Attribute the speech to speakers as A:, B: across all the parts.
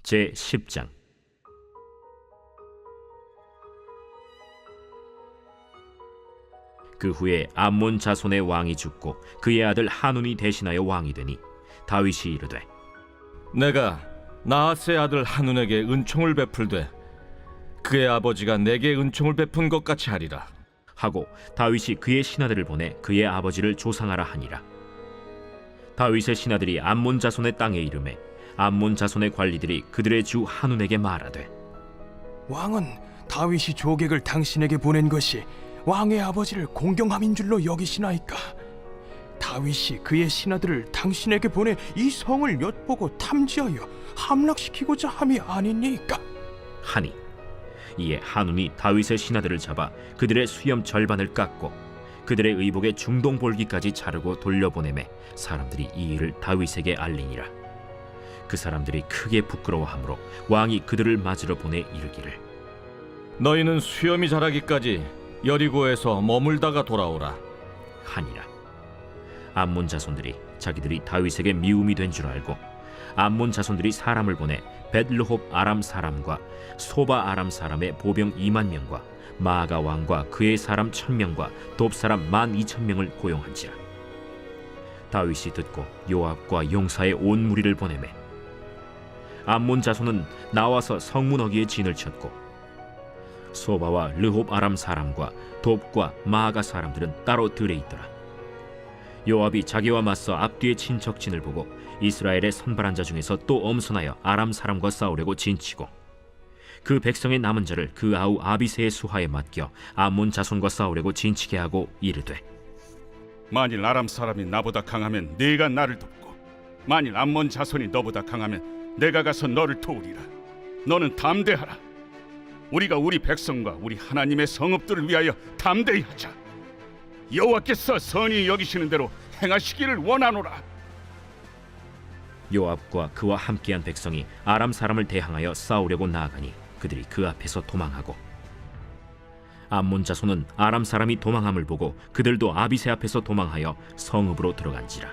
A: 제10장. 그 후에 암몬 자손의 왕이 죽고 그의 아들 하눈이 대신하여 왕이 되니 다윗이 이르되,
B: 내가 나하스의 아들 하눈에게 은총을 베풀되 그의 아버지가 내게 은총을 베푼 것 같이 하리라
A: 하고 다윗이 그의 신하들을 보내 그의 아버지를 조상하라 하니라. 다윗의 신하들이 암몬 자손의 땅에 이르매 암몬 자손의 관리들이 그들의 주 하눈에게 말하되,
C: 왕은 다윗이 조객을 당신에게 보낸 것이 왕의 아버지를 공경함인 줄로 여기시나이까? 다윗이 그의 신하들을 당신에게 보내 이 성을 엿보고 탐지하여 함락시키고자 함이 아니니까?
A: 하니 이에 하눈이 다윗의 신하들을 잡아 그들의 수염 절반을 깎고 그들의 의복의 중동볼기까지 자르고 돌려보내매 사람들이 이 일을 다윗에게 알리니라. 그 사람들이 크게 부끄러워하므로 왕이 그들을 맞으러 보내 이르기를,
B: 너희는 수염이 자라기까지 여리고에서 머물다가 돌아오라
A: 하니라. 암몬 자손들이 자기들이 다윗에게 미움이 된 줄 알고 암몬 자손들이 사람을 보내 벳르홉 아람 사람과 소바 아람 사람의 보병 2만 명과 마아가 왕과 그의 사람 1,000명과 돕 사람 12,000명을 고용한지라. 다윗이 듣고 요압과 용사의 온 무리를 보내매 암몬 자손은 나와서 성문 어귀에 진을 쳤고 소바와 르홉 아람 사람과 돕과 마아가 사람들은 따로 들에 있더라. 요압이 자기와 맞서 앞뒤의 친척진을 보고 이스라엘의 선발한 자 중에서 또 엄선하여 아람 사람과 싸우려고 진치고 그 백성의 남은 자를 그 아우 아비새의 수하에 맡겨 암몬 자손과 싸우려고 진치게 하고 이르되,
D: 만일 아람 사람이 나보다 강하면 네가 나를 돕고 만일 암몬 자손이 너보다 강하면 내가 가서 너를 도우리라. 너는 담대하라. 우리가 우리 백성과 우리 하나님의 성읍들을 위하여 담대히 하자. 여호와께서 선히 여기시는 대로 행하시기를 원하노라.
A: 요압과 그와 함께한 백성이 아람 사람을 대항하여 싸우려고 나아가니 그들이 그 앞에서 도망하고 암몬 자손은 아람 사람이 도망함을 보고 그들도 아비새 앞에서 도망하여 성읍으로 들어간지라.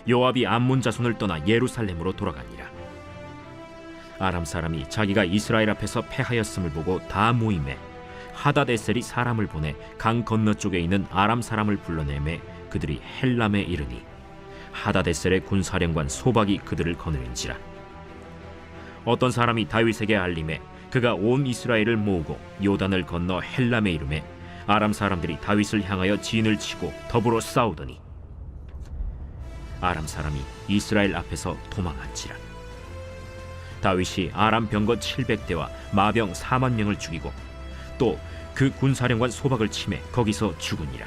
A: 요압이 암몬 자손을 떠나 예루살렘으로 돌아가니라. 아람 사람이 자기가 이스라엘 앞에서 패하였음을 보고 다 모임에 하다데셀이 사람을 보내 강 건너쪽에 있는 아람 사람을 불러내매 그들이 헬람에 이르니 하다데셀의 군사령관 소박이 그들을 거느린지라. 어떤 사람이 다윗에게 알림해 그가 온 이스라엘을 모으고 요단을 건너 헬람에 이르매 아람 사람들이 다윗을 향하여 진을 치고 더불어 싸우더니 아람 사람이 이스라엘 앞에서 도망한지라. 다윗이 아람 병거 700대와 마병 4만 명을 죽이고 또 그 군사령관 소박을 치매 거기서 죽으니라.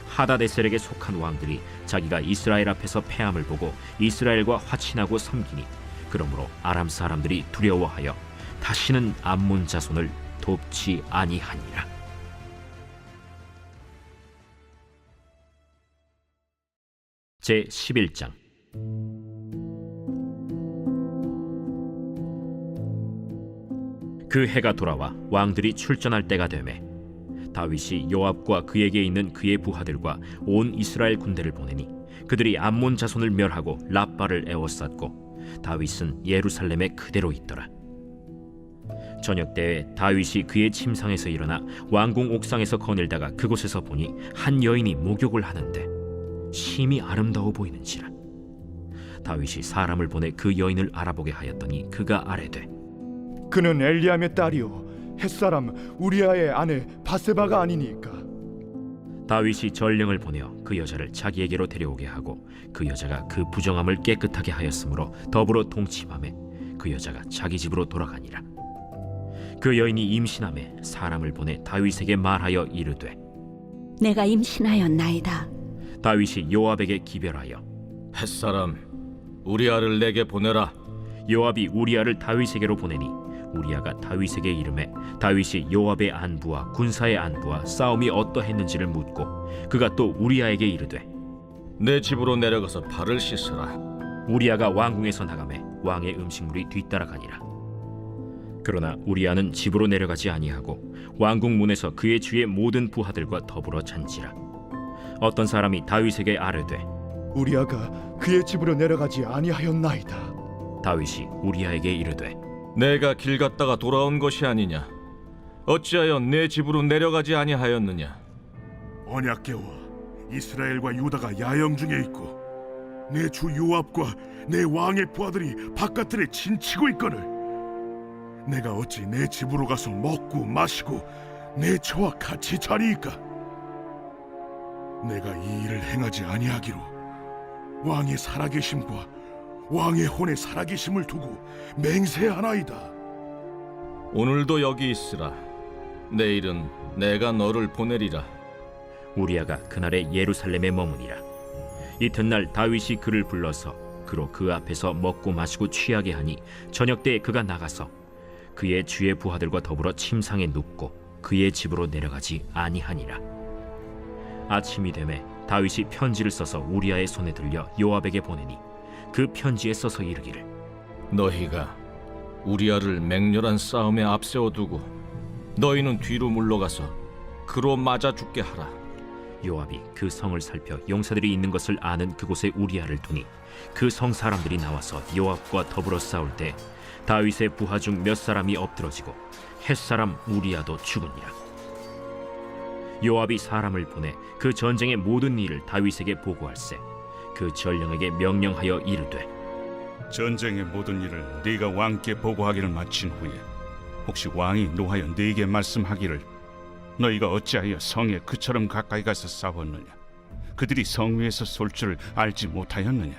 A: 하다데셀에게 속한 왕들이 자기가 이스라엘 앞에서 패함을 보고 이스라엘과 화친하고 섬기니 그러므로 아람 사람들이 두려워하여 다시는 암몬 자손을 돕지 아니하니라. 제11장. 그 해가 돌아와 왕들이 출전할 때가 되매 다윗이 요압과 그에게 있는 그의 부하들과 온 이스라엘 군대를 보내니 그들이 암몬 자손을 멸하고 랍바를 에워쌌고 다윗은 예루살렘에 그대로 있더라. 저녁 때에 다윗이 그의 침상에서 일어나 왕궁 옥상에서 거닐다가 그곳에서 보니 한 여인이 목욕을 하는데 심히 아름다워 보이는지라. 다윗이 사람을 보내 그 여인을 알아보게 하였더니 그가 아뢰되,
E: 그는 엘리암의 딸이요 햇사람 우리아의 아내 바세바가 아니니까?
A: 다윗이 전령을 보내어 그 여자를 자기에게로 데려오게 하고 그 여자가 그 부정함을 깨끗하게 하였으므로 더불어 동침하매 그 여자가 자기 집으로 돌아가니라. 그 여인이 임신하매 사람을 보내 다윗에게 말하여 이르되,
F: 내가 임신하였나이다.
A: 다윗이 요압에게 기별하여
B: 햇사람 우리아를 내게 보내라.
A: 요압이 우리아를 다윗에게로 보내니 우리아가 다윗에게 이르매 다윗이 요압의 안부와 군사의 안부와 싸움이 어떠했는지를 묻고 그가 또 우리아에게 이르되,
B: 내 집으로 내려가서 발을 씻으라.
A: 우리아가 왕궁에서 나가매 왕의 음식물이 뒤따라가니라. 그러나 우리아는 집으로 내려가지 아니하고 왕궁 문에서 그의 주의 모든 부하들과 더불어 잔지라. 어떤 사람이 다윗에게 아뢰되,
E: 우리아가 그의 집으로 내려가지 아니하였나이다.
A: 다윗이 우리아에게 이르되
B: 내가 길 갔다가 돌아온 것이 아니냐? 어찌하여 내 집으로 내려가지 아니하였느냐?
G: 언약궤와 이스라엘과 유다가 야영 중에 있고 내 주 요압과 내 왕의 부하들이 바깥들에 진치고 있거늘 내가 어찌 내 집으로 가서 먹고 마시고 내 처와 같이 자리이까? 내가 이 일을 행하지 아니하기로 왕의 살아계심과 왕의 혼의 살아계심을 두고 맹세하나이다.
B: 오늘도 여기 있으라. 내일은 내가 너를 보내리라.
A: 우리아가 그날에 예루살렘에 머무니라. 이튿날 다윗이 그를 불러서 그로 그 앞에서 먹고 마시고 취하게 하니 저녁 때에 그가 나가서 그의 주의 부하들과 더불어 침상에 눕고 그의 집으로 내려가지 아니하니라. 아침이 되매 다윗이 편지를 써서 우리아의 손에 들려 요압에게 보내니 그 편지에 써서 이르기를
B: 너희가 우리아를 맹렬한 싸움에 앞세워 두고 너희는 뒤로 물러가서 그로 맞아 죽게 하라.
A: 요압이 그 성을 살펴 용사들이 있는 것을 아는 그곳에 우리아를 두니 그 성 사람들이 나와서 요압과 더불어 싸울 때 다윗의 부하 중 몇 사람이 엎드러지고 햇사람 우리아도 죽으니라. 요압이 사람을 보내 그 전쟁의 모든 일을 다윗에게 보고할세 그 전령에게 명령하여 이르되
D: 전쟁의 모든 일을 네가 왕께 보고하기를 마친 후에 혹시 왕이 노하여 네게 말씀하기를 너희가 어찌하여 성에 그처럼 가까이 가서 싸웠느냐? 그들이 성 위에서 쏠 줄 알지 못하였느냐?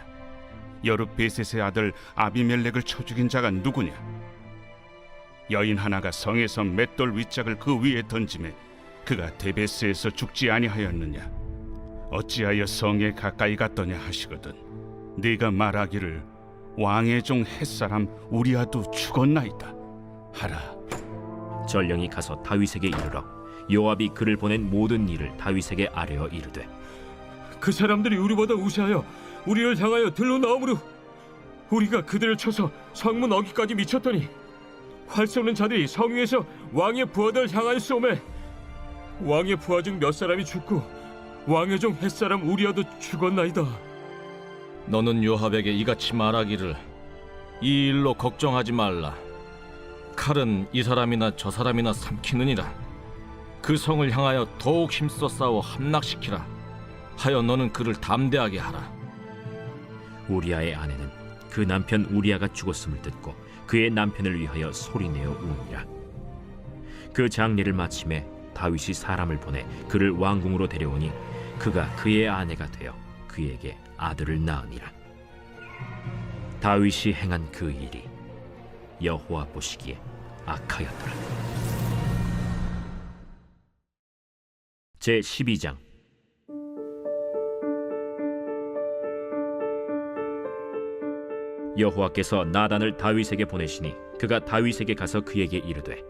D: 여룻베셋의 아들 아비멜렉을 쳐 죽인 자가 누구냐? 여인 하나가 성에서 맷돌 윗짝을 그 위에 던지매 그가 데베스에서 죽지 아니하였느냐? 어찌하여 성에 가까이 갔더냐 하시거든 네가 말하기를 왕의 종 햇사람 우리아도 죽었나이다 하라.
A: 전령이 가서 다윗에게 이르러 요압이 그를 보낸 모든 일을 다윗에게 아뢰어 이르되
H: 그 사람들이 우리보다 우세하여 우리를 향하여 들로 나오므로 우리가 그들을 쳐서 성문 어귀까지 미쳤더니 활 쏘는 자들이 성 위에서 왕의 부하들 향하여 쏘매 왕의 부하 중 몇 사람이 죽고 왕의 종 햇사람 우리아도 죽었나이다.
B: 너는 요압에게 이같이 말하기를 이 일로 걱정하지 말라. 칼은 이 사람이나 저 사람이나 삼키느니라. 그 성을 향하여 더욱 힘써 싸워 함락시키라 하여 너는 그를 담대하게 하라.
A: 우리아의 아내는 그 남편 우리아가 죽었음을 듣고 그의 남편을 위하여 소리내어 우니라. 그 장례를 마침에 다윗이 사람을 보내 그를 왕궁으로 데려오니 그가 그의 아내가 되어 그에게 아들을 낳으니라. 다윗이 행한 그 일이 여호와 보시기에 악하였더라. 제 12장. 여호와께서 나단을 다윗에게 보내시니 그가 다윗에게 가서 그에게 이르되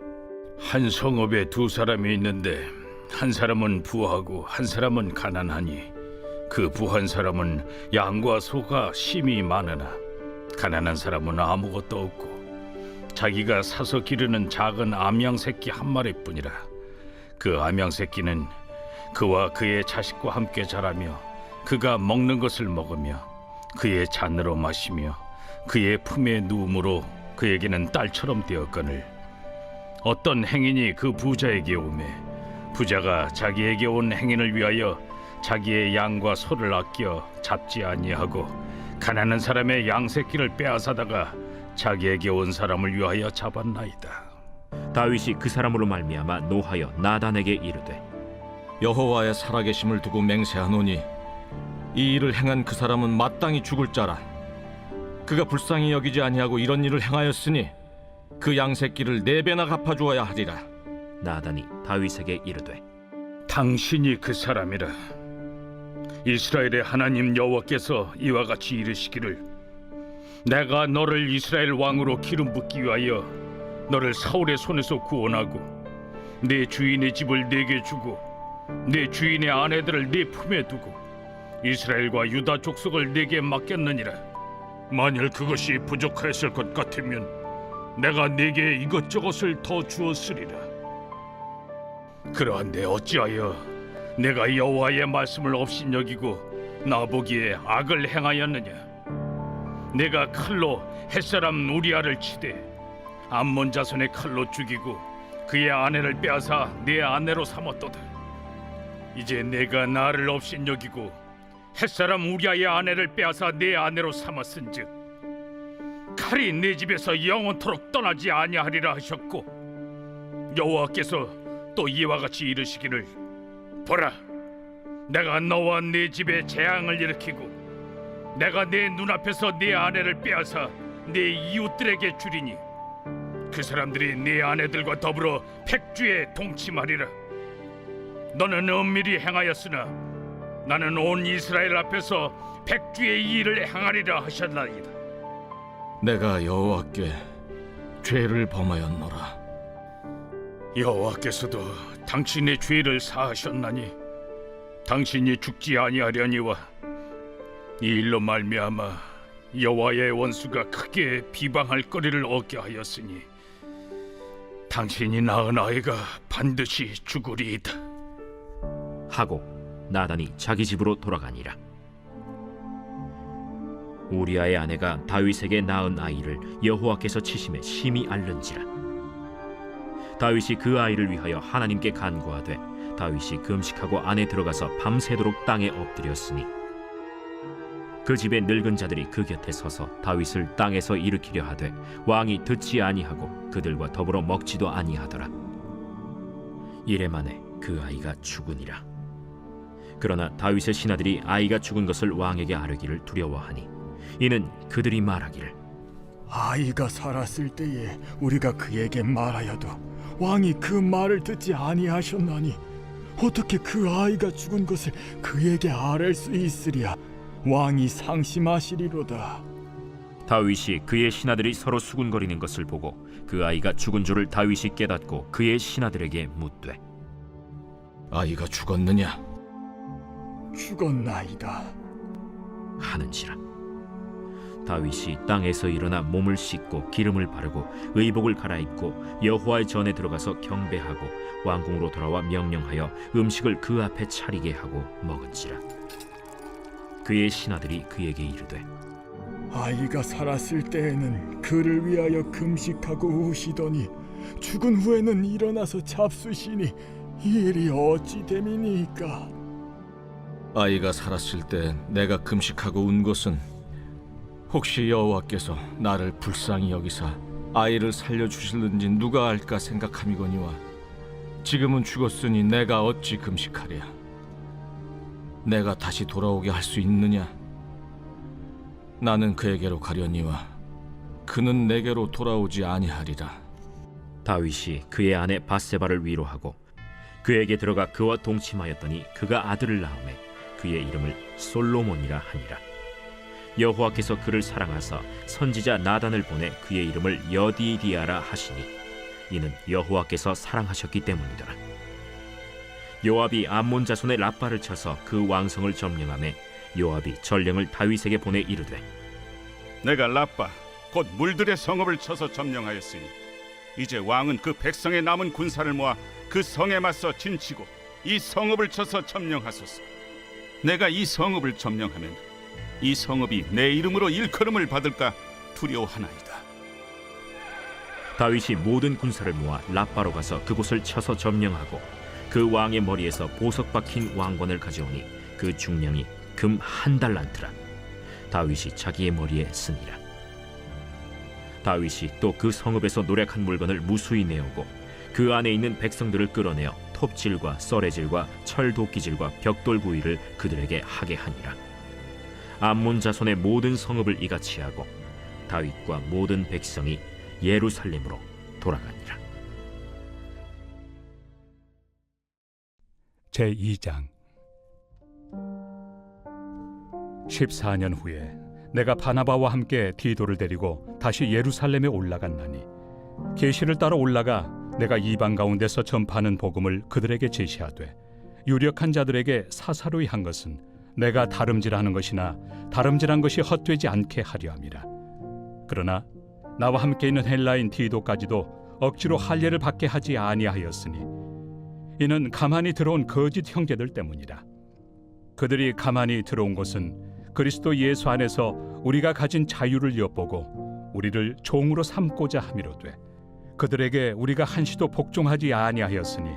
I: 한 성읍에 두 사람이 있는데 한 사람은 부하고 한 사람은 가난하니 그 부한 사람은 양과 소가 심히 많으나 가난한 사람은 아무것도 없고 자기가 사서 기르는 작은 암양 새끼 한 마리뿐이라. 그 암양 새끼는 그와 그의 자식과 함께 자라며 그가 먹는 것을 먹으며 그의 잔으로 마시며 그의 품에 누움으로 그에게는 딸처럼 되었거늘 어떤 행인이 그 부자에게 오매 부자가 자기에게 온 행인을 위하여 자기의 양과 소를 아껴 잡지 아니하고 가난한 사람의 양 새끼를 빼앗아다가 자기에게 온 사람을 위하여 잡았나이다.
A: 다윗이 그 사람으로 말미암아 노하여 나단에게 이르되
B: 여호와의 살아계심을 두고 맹세하노니 이 일을 행한 그 사람은 마땅히 죽을 자라. 그가 불쌍히 여기지 아니하고 이런 일을 행하였으니 그 양새끼를 4배나 갚아주어야 하리라.
A: 나단이 다윗에게 이르되
I: 당신이 그 사람이라. 이스라엘의 하나님 여호와께서 이와 같이 이르시기를 내가 너를 이스라엘 왕으로 기름 붓기 위하여 너를 사울의 손에서 구원하고 내 주인의 집을 네게 주고 내 주인의 아내들을 네 품에 두고 이스라엘과 유다 족속을 네게 맡겼느니라. 만일 그것이 부족하였을 것 같으면 내가 네게 이것저것을 더 주었으리라. 그러한데 어찌하여 내가 여호와의 말씀을 업신여기고 나보기에 악을 행하였느냐? 내가 칼로 햇사람 우리아를 치되 암몬 자손의 칼로 죽이고 그의 아내를 빼앗아 내 아내로 삼았도다. 이제 내가 나를 업신여기고 햇사람 우리아의 아내를 빼앗아 내 아내로 삼았은즉 칼이 내 집에서 영원토록 떠나지 아니하리라 하셨고, 여호와께서 또 이와 같이 이르시기를, 보라, 내가 너와 네 집에 재앙을 일으키고 내가 내 눈앞에서 네 아내를 빼앗아 네 이웃들에게 주리니 그 사람들이 네 아내들과 더불어 백주에 동침하리라. 너는 은밀히 행하였으나 나는 온 이스라엘 앞에서 백주의 일을 행하리라 하셨나이다.
B: 내가 여호와께 죄를 범하였노라.
I: 여호와께서도 당신의 죄를 사하셨나니 당신이 죽지 아니하려니와 이 일로 말미암아 여호와의 원수가 크게 비방할 거리를 얻게 하였으니 당신이 낳은 아이가 반드시 죽으리이다
A: 하고 나단이 자기 집으로 돌아가니라. 우리아의 아내가 다윗에게 낳은 아이를 여호와께서 치심에 심히 앓는지라. 다윗이 그 아이를 위하여 하나님께 간구하되 다윗이 금식하고 안에 들어가서 밤새도록 땅에 엎드렸으니 그 집의 늙은 자들이 그 곁에 서서 다윗을 땅에서 일으키려 하되 왕이 듣지 아니하고 그들과 더불어 먹지도 아니하더라. 이래 만에 그 아이가 죽으니라. 그러나 다윗의 신하들이 아이가 죽은 것을 왕에게 아뢰기를 두려워하니 이는 그들이 말하기를,
E: 아이가 살았을 때에 우리가 그에게 말하여도 왕이 그 말을 듣지 아니하셨나니 어떻게 그 아이가 죽은 것을 그에게 아뢰 수 있으랴. 왕이 상심하시리로다.
A: 다윗이 그의 신하들이 서로 수군거리는 것을 보고 그 아이가 죽은 줄을 다윗이 깨닫고 그의 신하들에게 묻되,
B: 아이가 죽었느냐?
E: 죽었나이다
A: 하는지라. 다윗이 땅에서 일어나 몸을 씻고 기름을 바르고 의복을 갈아입고 여호와의 전에 들어가서 경배하고 왕궁으로 돌아와 명령하여 음식을 그 앞에 차리게 하고 먹은지라. 그의 신하들이 그에게 이르되,
E: 아이가 살았을 때에는 그를 위하여 금식하고 우시더니 죽은 후에는 일어나서 잡수시니 이 일이 어찌 됨이니까?
B: 아이가 살았을 때 내가 금식하고 운 것은 혹시 여호와께서 나를 불쌍히 여기사 아이를 살려주실는지 누가 알까 생각함이거니와 지금은 죽었으니 내가 어찌 금식하랴? 내가 다시 돌아오게 할 수 있느냐? 나는 그에게로 가려니와 그는 내게로 돌아오지 아니하리라.
A: 다윗이 그의 아내 바세바를 위로하고 그에게 들어가 그와 동침하였더니 그가 아들을 낳음에 그의 이름을 솔로몬이라 하니라. 여호와께서 그를 사랑하사 선지자 나단을 보내 그의 이름을 여디디아라 하시니 이는 여호와께서 사랑하셨기 때문이더라. 요압이 암몬 자손의 랍바를 쳐서 그 왕성을 점령하매 요압이 전령을 다윗에게 보내 이르되,
D: 내가 랍바 곧 물들의 성읍을 쳐서 점령하였으니 이제 왕은 그 백성의 남은 군사를 모아 그 성에 맞서 진치고 이 성읍을 쳐서 점령하소서. 내가 이 성읍을 점령하면 이 성읍이 내 이름으로 일컬음을 받을까 두려워하나이다.
A: 다윗이 모든 군사를 모아 랍바로 가서 그곳을 쳐서 점령하고 그 왕의 머리에서 보석 박힌 왕관을 가져오니 그 중량이 금 1달란트라. 다윗이 자기의 머리에 쓰니라. 다윗이 또 그 성읍에서 노략한 물건을 무수히 내오고 그 안에 있는 백성들을 끌어내어 톱질과 썰애질과 철도끼질과 벽돌구이를 그들에게 하게 하니라. 암몬 자손의 모든 성읍을 이같이 하고 다윗과 모든 백성이 예루살렘으로 돌아가니라.
J: 제2장 14년 후에 내가 바나바와 함께 디도를 데리고 다시 예루살렘에 올라갔나니 계시를 따라 올라가 내가 이방 가운데서 전파하는 복음을 그들에게 제시하되 유력한 자들에게 사사로이 한 것은 내가 다름질하는 것이나 다름질한 것이 헛되지 않게 하려 함이라. 그러나 나와 함께 있는 헬라인 디도까지도 억지로 할례를 받게 하지 아니하였으니 이는 가만히 들어온 거짓 형제들 때문이라. 그들이 가만히 들어온 것은 그리스도 예수 안에서 우리가 가진 자유를 엿보고 우리를 종으로 삼고자 함이로되 그들에게 우리가 한시도 복종하지 아니하였으니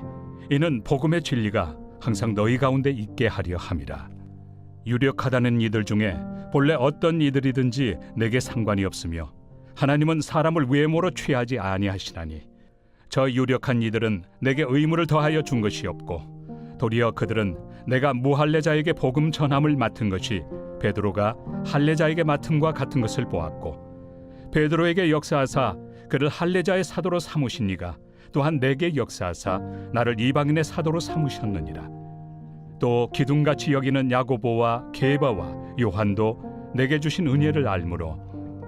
J: 이는 복음의 진리가 항상 너희 가운데 있게 하려 함이라. 유력하다는 이들 중에 본래 어떤 이들이든지 내게 상관이 없으며 하나님은 사람을 외모로 취하지 아니하시나니 저 유력한 이들은 내게 의무를 더하여 준 것이 없고 도리어 그들은 내가 무할례자에게 복음 전함을 맡은 것이 베드로가 할례자에게 맡음과 같은 것을 보았고 베드로에게 역사하사 그를 할례자의 사도로 삼으신 이가 또한 내게 역사하사 나를 이방인의 사도로 삼으셨느니라. 또 기둥같이 여기는 야고보와 게바와 요한도 내게 주신 은혜를 알므로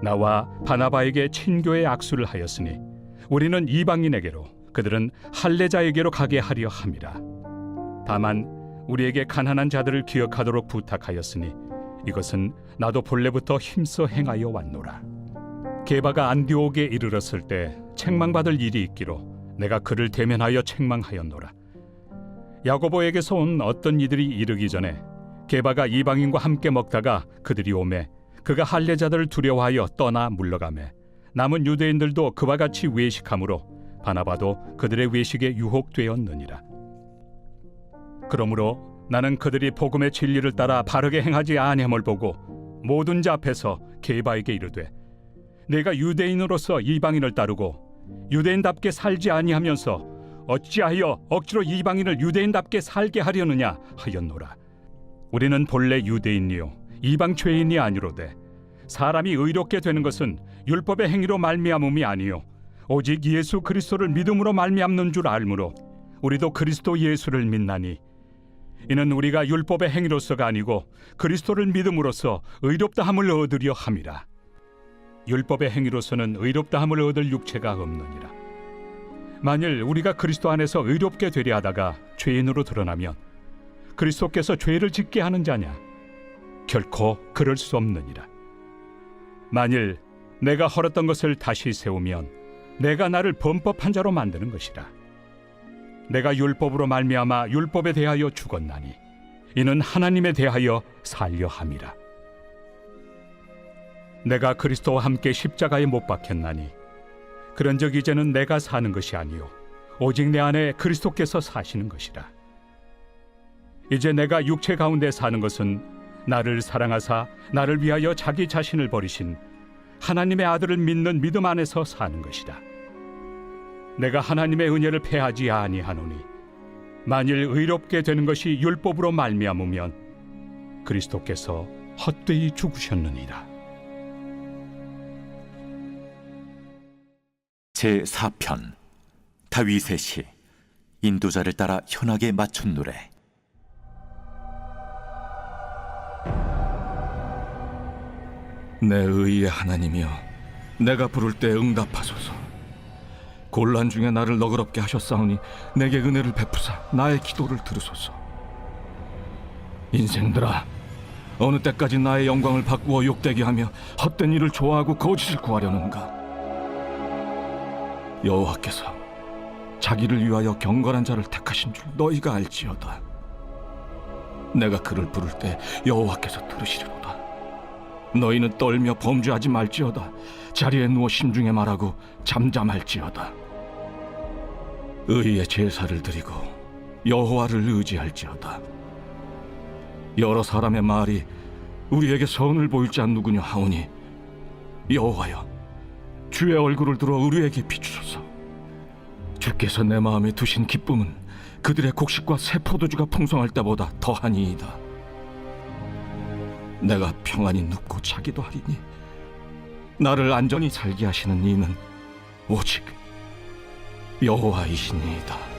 J: 나와 바나바에게 친교의 악수를 하였으니 우리는 이방인에게로 그들은 할례자에게로 가게 하려 함이라. 다만 우리에게 가난한 자들을 기억하도록 부탁하였으니 이것은 나도 본래부터 힘써 행하여 왔노라. 게바가 안디옥에 이르렀을 때 책망받을 일이 있기로 내가 그를 대면하여 책망하였노라. 야고보에게서 온 어떤 이들이 이르기 전에 게바가 이방인과 함께 먹다가 그들이 오매 그가 할례자들을 두려워하여 떠나 물러가매 남은 유대인들도 그와 같이 외식함으로 바나바도 그들의 외식에 유혹되었느니라. 그러므로 나는 그들이 복음의 진리를 따라 바르게 행하지 아니함을 보고 모든 자 앞에서 게바에게 이르되 내가 유대인으로서 이방인을 따르고 유대인답게 살지 아니하면서 어찌하여 억지로 이방인을 유대인답게 살게 하려느냐 하였노라. 우리는 본래 유대인이요 이방 죄인이 아니로되 사람이 의롭게 되는 것은 율법의 행위로 말미암음이 아니요 오직 예수 그리스도를 믿음으로 말미암는 줄 알므로 우리도 그리스도 예수를 믿나니 이는 우리가 율법의 행위로서가 아니고 그리스도를 믿음으로써 의롭다함을 얻으려 함이라. 율법의 행위로서는 의롭다함을 얻을 육체가 없느니라. 만일 우리가 그리스도 안에서 의롭게 되려 하다가 죄인으로 드러나면 그리스도께서 죄를 짓게 하는 자냐? 결코 그럴 수 없느니라. 만일 내가 헐었던 것을 다시 세우면 내가 나를 범법한 자로 만드는 것이라. 내가 율법으로 말미암아 율법에 대하여 죽었나니 이는 하나님에 대하여 살려 함이라. 내가 그리스도와 함께 십자가에 못 박혔나니 그런즉 이제는 내가 사는 것이 아니요 오직 내 안에 그리스도께서 사시는 것이라. 이제 내가 육체 가운데 사는 것은 나를 사랑하사 나를 위하여 자기 자신을 버리신 하나님의 아들을 믿는 믿음 안에서 사는 것이다. 내가 하나님의 은혜를 패하지 아니하노니 만일 의롭게 되는 것이 율법으로 말미암으면 그리스도께서 헛되이 죽으셨느니라.
K: 제4편 다윗의 시 인도자를 따라 현악에 맞춘 노래.
B: 내 의의 하나님이여 내가 부를 때 응답하소서. 곤란 중에 나를 너그럽게 하셨사오니 내게 은혜를 베푸사 나의 기도를 들으소서. 인생들아 어느 때까지 나의 영광을 바꾸어 욕되게 하며 헛된 일을 좋아하고 거짓을 구하려는가. 여호와께서 자기를 위하여 경건한 자를 택하신 줄 너희가 알지어다. 내가 그를 부를 때 여호와께서 들으시리로다. 너희는 떨며 범죄하지 말지어다. 자리에 누워 심중에 말하고 잠잠할지어다. 의의 제사를 드리고 여호와를 의지할지어다. 여러 사람의 말이 우리에게 선을 보일 자 누구냐 하오니 여호와여 주의 얼굴을 들어 우리에게 비추소서. 주께서 내 마음에 두신 기쁨은 그들의 곡식과 새 포도주가 풍성할 때보다 더하니이다. 내가 평안히 눕고 자기도 하리니 나를 안전히 살게 하시는 이는 오직 여호와이시니이다.